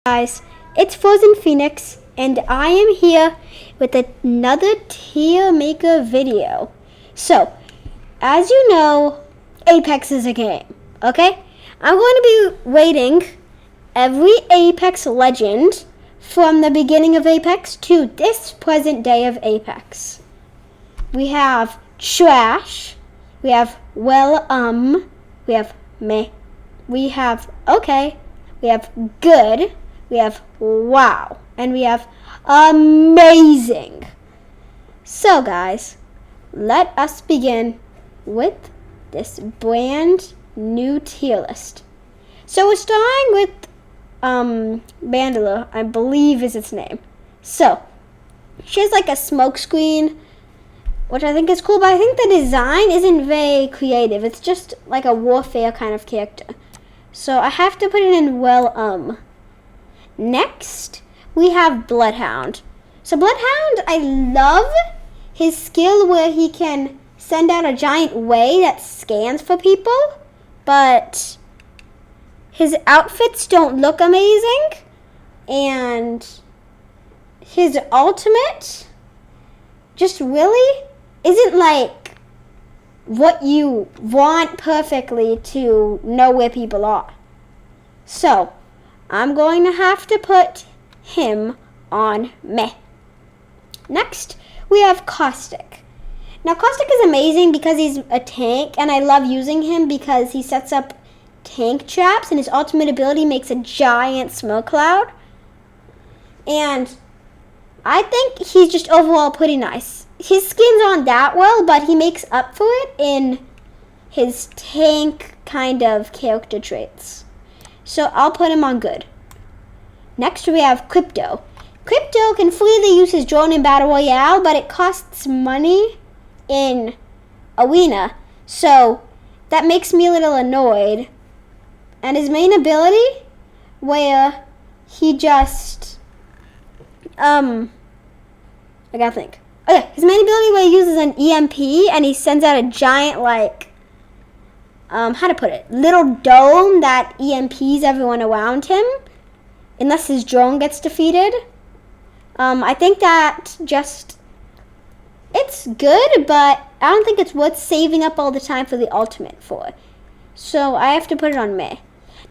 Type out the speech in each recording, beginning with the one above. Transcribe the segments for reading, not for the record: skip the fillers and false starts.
Guys, it's Frozen Phoenix and I am here with another tier maker video. So, as you know, Apex is a game, okay? I'm going to be rating every Apex legend from the beginning of Apex to this present day of Apex. We have trash, we have we have meh, we have okay, we have good, we have wow, and we have amazing. So guys, let us begin with this brand new tier list. So we're starting with Bandler, I believe is its name. So she has like a smoke screen, which I think is cool, but I think the design isn't very creative. It's just like a warfare kind of character. So I have to put it in Next, we have Bloodhound. So Bloodhound, I love his skill where he can send out a giant ray that scans for people, but his outfits don't look amazing, and his ultimate just really isn't like what you want perfectly to know where people are. So I'm going to have to put him on meh. Next, we have Caustic. Now, Caustic is amazing because he's a tank, and I love using him because he sets up tank traps, and his ultimate ability makes a giant smoke cloud. And I think he's just overall pretty nice. His skins aren't that well, but he makes up for it in his tank kind of character traits. So I'll put him on good. Next we have Crypto. Crypto can freely use his drone in Battle Royale, but it costs money in Arena. So that makes me a little annoyed. And his main ability, where he just, I gotta think. Okay, his main ability where he uses an EMP and he sends out a giant, little dome that EMPs everyone around him, unless his drone gets defeated. I think that it's good, but I don't think it's worth saving up all the time for the ultimate for. So I have to put it on Meh.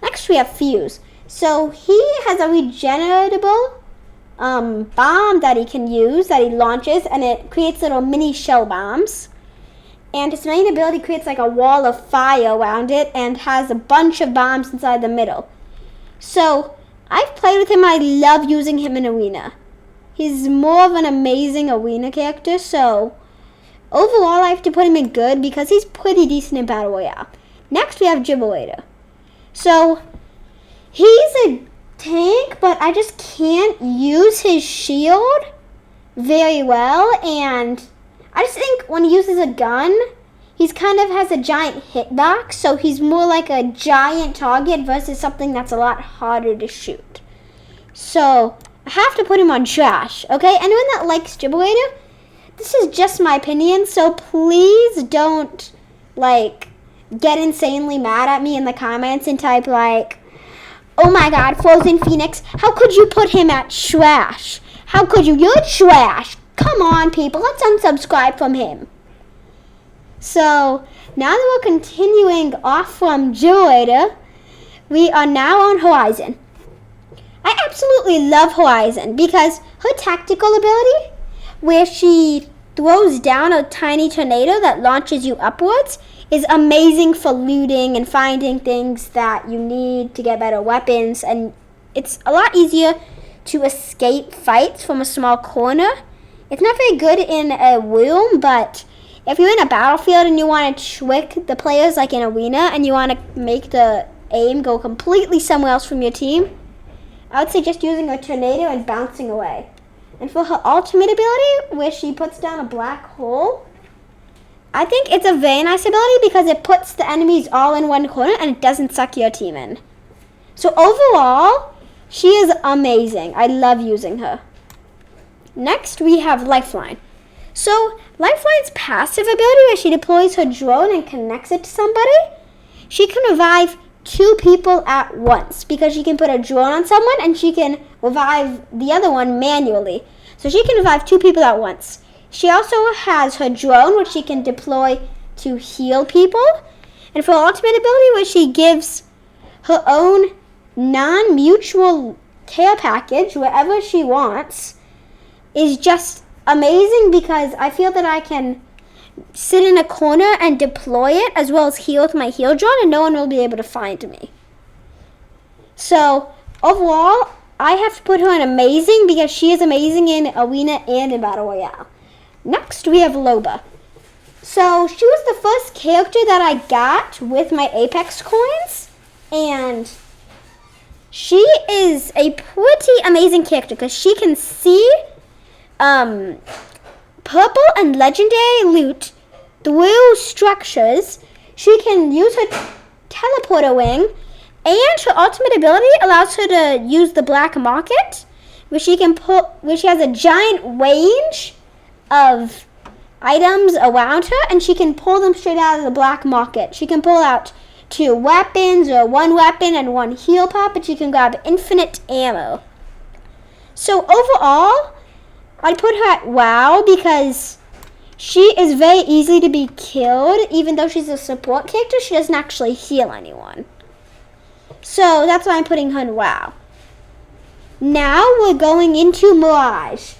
Next we have Fuse. So he has a regeneratable bomb that he can use, that he launches, and it creates little mini shell bombs. And his main ability creates like a wall of fire around it and has a bunch of bombs inside the middle. So I've played with him. I love using him in Arena. He's more of an amazing Arena character, so overall I have to put him in good because he's pretty decent in Battle Royale. Next we have Gibberator. So he's a tank, but I just can't use his shield very well, and I just think when he uses a gun, he's kind of has a giant hitbox, so he's more like a giant target versus something that's a lot harder to shoot. So I have to put him on trash, okay? Anyone that likes Gibberator, this is just my opinion, so please don't get insanely mad at me in the comments and type oh my god, Frozen Phoenix, how could you put him at trash? How could you? You're trash. Come on, people, let's unsubscribe from him. So now that we're continuing off from Gibberator, we are now on Horizon. I absolutely love Horizon because her tactical ability, where she throws down a tiny tornado that launches you upwards, is amazing for looting and finding things that you need to get better weapons, and it's a lot easier to escape fights from a small corner. It's not very good in a room, but if you're in a battlefield and you want to trick the players like in Arena and you want to make the aim go completely somewhere else from your team, I would suggest using a tornado and bouncing away. And for her ultimate ability, where she puts down a black hole, I think it's a very nice ability because it puts the enemies all in one corner and it doesn't suck your team in. So overall, she is amazing. I love using her. Next, we have Lifeline. So Lifeline's passive ability, where she deploys her drone and connects it to somebody, she can revive 2 people at once because she can put a drone on someone and she can revive the other one manually. So she can revive 2 people at once. She also has her drone, which she can deploy to heal people. And for her ultimate ability, where she gives her own non-mutual care package wherever she wants, is just amazing because I feel that I can sit in a corner and deploy it as well as heal with my heal drone and no one will be able to find me. So overall, I have to put her in amazing because she is amazing in Arena and in Battle Royale. Next, we have Loba. So she was the first character that I got with my Apex coins, and she is a pretty amazing character because she can see purple and legendary loot through structures. She can use her teleporter wing, and her ultimate ability allows her to use the black market, where she has a giant range of items around her, and she can pull them straight out of the black market. She can pull out 2 weapons or 1 weapon and 1 heal pop, and she can grab infinite ammo. So overall, I'd put her at WoW because she is very easy to be killed. Even though she's a support character, she doesn't actually heal anyone. So that's why I'm putting her in WoW. Now we're going into Mirage.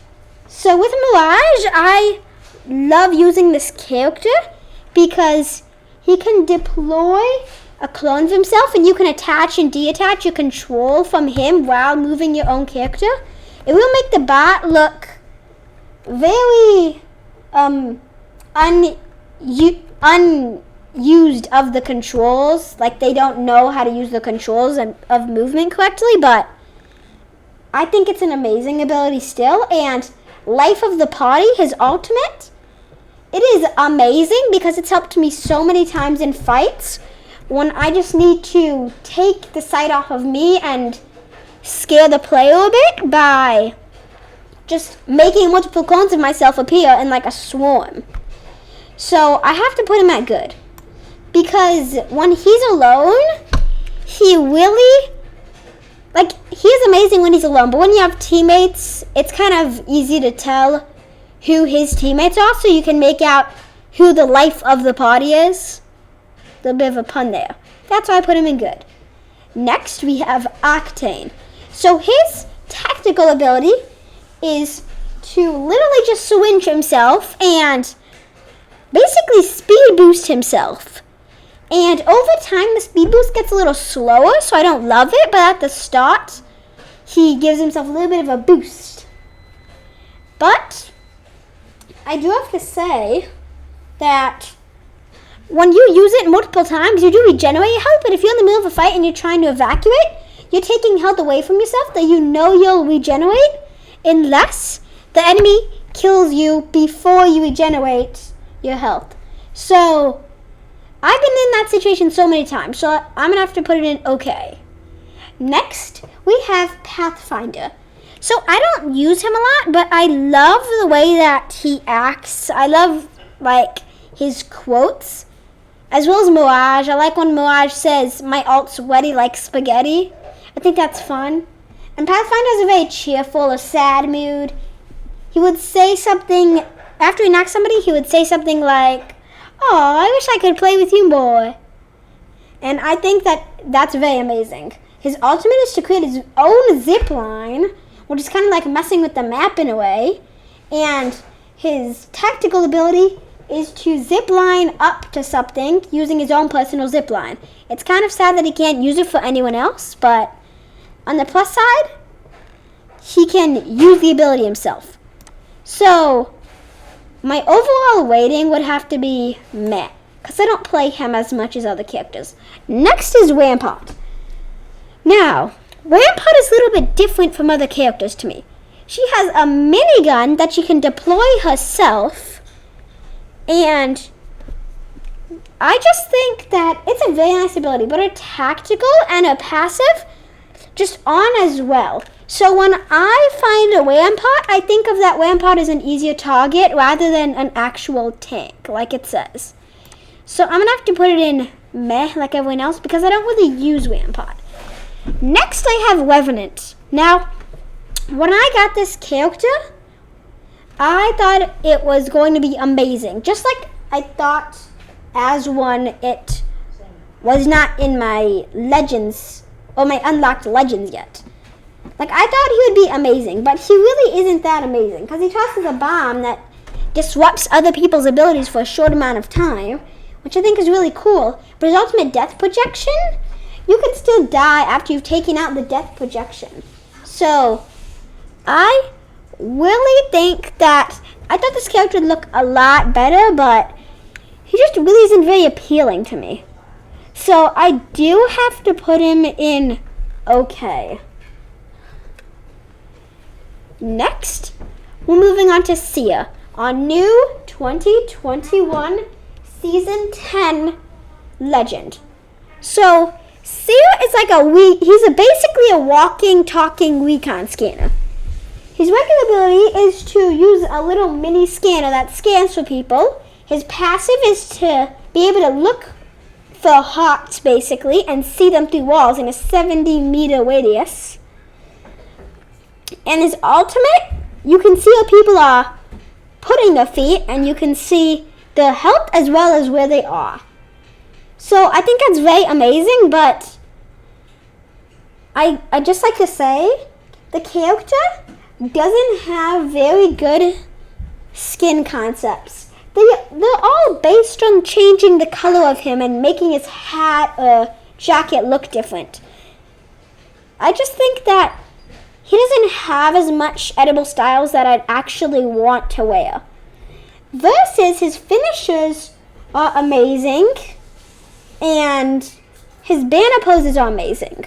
So with Mirage, I love using this character because he can deploy a clone of himself and you can attach and detach your control from him while moving your own character. It will make the bot look very unused of the controls, like they don't know how to use the controls of movement correctly, but I think it's an amazing ability still. And Life of the Party, his ultimate, it is amazing because it's helped me so many times in fights when I just need to take the sight off of me and scare the player a bit by just making multiple clones of myself appear in like a swarm. So I have to put him at good because when he's alone, he really, like, he is amazing when he's alone, but when you have teammates, it's kind of easy to tell who his teammates are, so you can make out who the life of the party is. A little bit of a pun there. That's why I put him in good. Next, we have Octane. So his tactical ability is to literally just switch himself and basically speed boost himself. And over time, the speed boost gets a little slower, so I don't love it, but at the start, he gives himself a little bit of a boost. But I do have to say that when you use it multiple times, you do regenerate health, but if you're in the middle of a fight and you're trying to evacuate, you're taking health away from yourself that you know you'll regenerate unless the enemy kills you before you regenerate your health. So I've been in that situation so many times, so I'm going to have to put it in okay. Next, we have Pathfinder. So I don't use him a lot, but I love the way that he acts. I love, like, his quotes, as well as Mirage. I like when Mirage says, "My alt's sweaty like spaghetti." I think that's fun. And Pathfinder has a very cheerful or sad mood. He would say something, after he knocks somebody, he would say something like, "Oh, I wish I could play with you more." And I think that that's very amazing. His ultimate is to create his own zip line, which is kind of like messing with the map in a way. And his tactical ability is to zip line up to something using his own personal zip line. It's kind of sad that he can't use it for anyone else, but on the plus side, he can use the ability himself. So my overall rating would have to be meh, because I don't play him as much as other characters. Next is Rampart. Now, Rampart is a little bit different from other characters to me. She has a minigun that she can deploy herself, and I just think that it's a very nice ability, but her tactical and her passive just on as well. So when I find a Rampart, I think of that Rampart as an easier target rather than an actual tank, like it says. So I'm going to have to put it in meh like everyone else because I don't really use Rampart. Next, I have Revenant. Now, when I got this character, I thought it was going to be amazing. Just like I thought as one, it was not in my Legends, or my unlocked Legends yet. Like, I thought he would be amazing, but he really isn't that amazing because he tosses a bomb that disrupts other people's abilities for a short amount of time, which I think is really cool. But his ultimate death projection, you can still die after you've taken out the death projection. So, I really think that I thought this character would look a lot better, but he just really isn't very appealing to me. So, I do have to put him in okay. Next, we're moving on to Sia, our new 2021 Season 10 Legend. So, Sia is like he's basically a walking, talking recon scanner. His regular ability is to use a little mini scanner that scans for people. His passive is to be able to look for hearts, basically, and see them through walls in a 70-meter radius. And his ultimate, you can see where people are putting their feet, and you can see their health as well as where they are. So I think that's very amazing, but I just like to say the character doesn't have very good skin concepts. They're all based on changing the color of him and making his hat or jacket look different. I just think that he doesn't have as much edible styles that I'd actually want to wear. Versus his finishers are amazing, and his banner poses are amazing.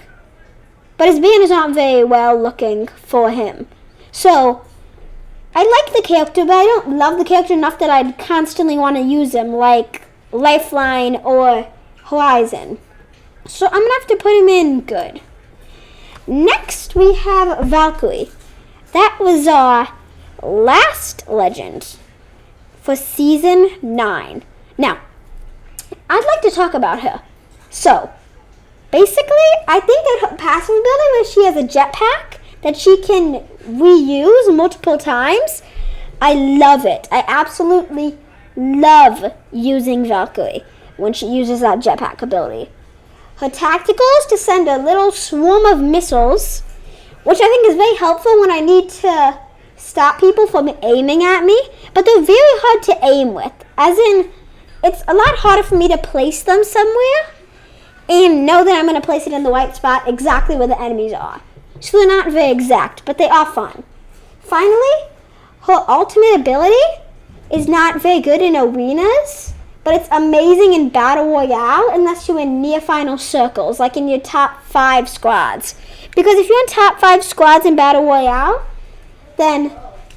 But his banners aren't very well looking for him. So, I like the character, but I don't love the character enough that I'd constantly want to use him, like Lifeline or Horizon. So, I'm going to have to put him in good. Next, we have Valkyrie. That was our last legend for Season 9. Now, I'd like to talk about her. So, basically, I think that her passive ability, where she has a jetpack that she can reuse multiple times, I love it. I absolutely love using Valkyrie when she uses that jetpack ability. Her tactical is to send a little swarm of missiles, which I think is very helpful when I need to stop people from aiming at me, but they're very hard to aim with. As in, it's a lot harder for me to place them somewhere and know that I'm going to place it in the right spot exactly where the enemies are. So they're not very exact, but they are fun. Finally, her ultimate ability is not very good in arenas, but it's amazing in Battle Royale unless you're in near final circles, like in your top 5 squads. Because if you're in top 5 squads in Battle Royale, then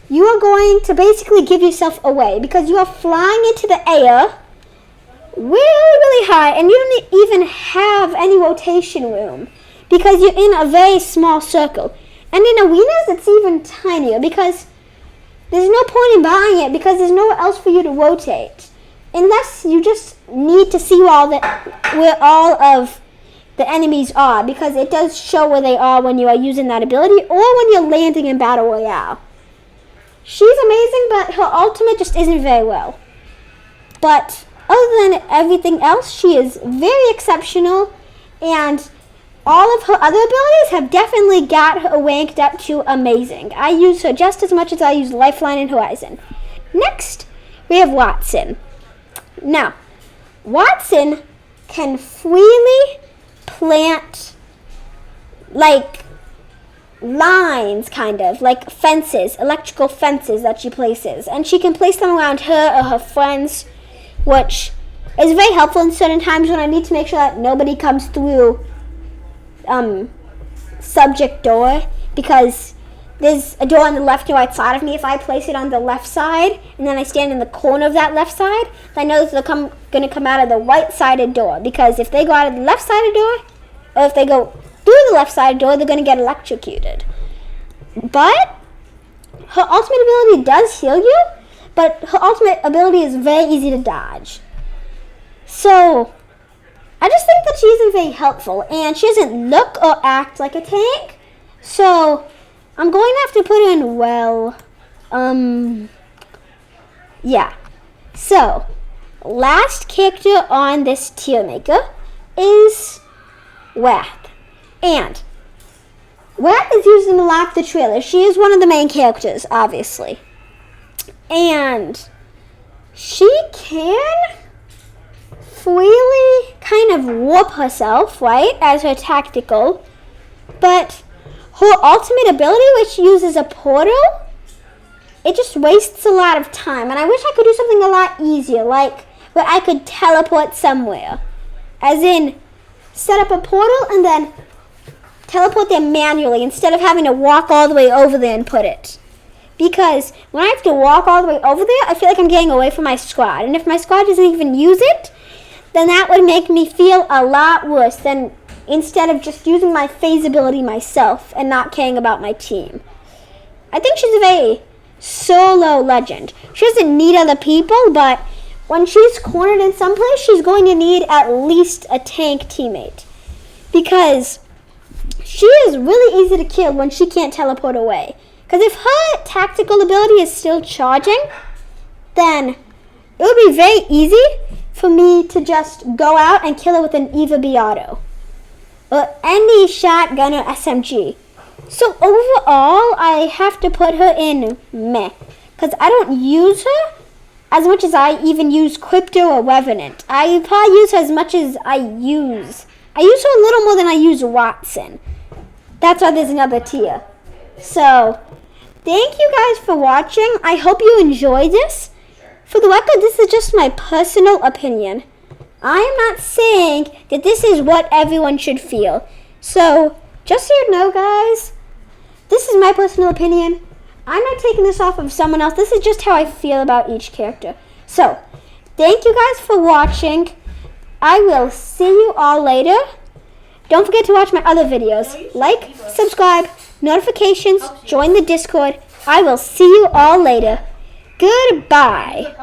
you are going to basically give yourself away because you are flying into the air really, really high, and you don't even have any rotation room because you're in a very small circle. And in arenas, it's even tinier because there's no point in buying it because there's nowhere else for you to rotate. Unless you just need to see where all of the enemies are, because it does show where they are when you are using that ability or when you're landing in Battle Royale. She's amazing, but her ultimate just isn't very well. But other than everything else, she is very exceptional, and all of her other abilities have definitely got her ranked up to amazing. I use her just as much as I use Lifeline and Horizon. Next, we have Watson. Now, Watson can freely plant, like, lines, kind of, like fences, electrical fences that she places. And she can place them around her or her friends, which is very helpful in certain times when I need to make sure that nobody comes through subject door, because there's a door on the left and right side of me. If I place it on the left side and then I stand in the corner of that left side, I know that they're going to come out of the right-sided door, because if they go out of the left-sided door, or if they go through the left-sided door, they're going to get electrocuted. But her ultimate ability does heal you, but her ultimate ability is very easy to dodge. So, I just think that she isn't very helpful, and she doesn't look or act like a tank. So I'm going to have to put her in well. Yeah. So last character on this tier maker is Wath. And Wath is used in a lot of the trailer. She is one of the main characters, obviously. And she can freely kind of warp herself, right, as her tactical. But her ultimate ability, which uses a portal, it just wastes a lot of time. And I wish I could do something a lot easier, like where I could teleport somewhere. As in, set up a portal and then teleport there manually instead of having to walk all the way over there and put it. Because when I have to walk all the way over there, I feel like I'm getting away from my squad. And if my squad doesn't even use it, then that would make me feel a lot worse than instead of just using my phase ability myself and not caring about my team. I think she's a very solo legend. She doesn't need other people, but when she's cornered in some place, she's going to need at least a tank teammate. Because she is really easy to kill when she can't teleport away. Because if her tactical ability is still charging, then it would be very easy for me to just go out and kill her with an Eva B auto. Or any shotgun or SMG. So overall, I have to put her in meh. Because I don't use her as much as I even use Crypto or Revenant. I probably use her as much as I use. I use her a little more than I use Watson. That's why there's another tier. So, thank you guys for watching. I hope you enjoyed this. For the record, this is just my personal opinion. I am not saying that this is what everyone should feel. So, just so you know, guys, this is my personal opinion. I'm not taking this off of someone else. This is just how I feel about each character. So, thank you guys for watching. I will see you all later. Don't forget to watch my other videos. Like, subscribe, notifications, join the Discord. I will see you all later. Goodbye.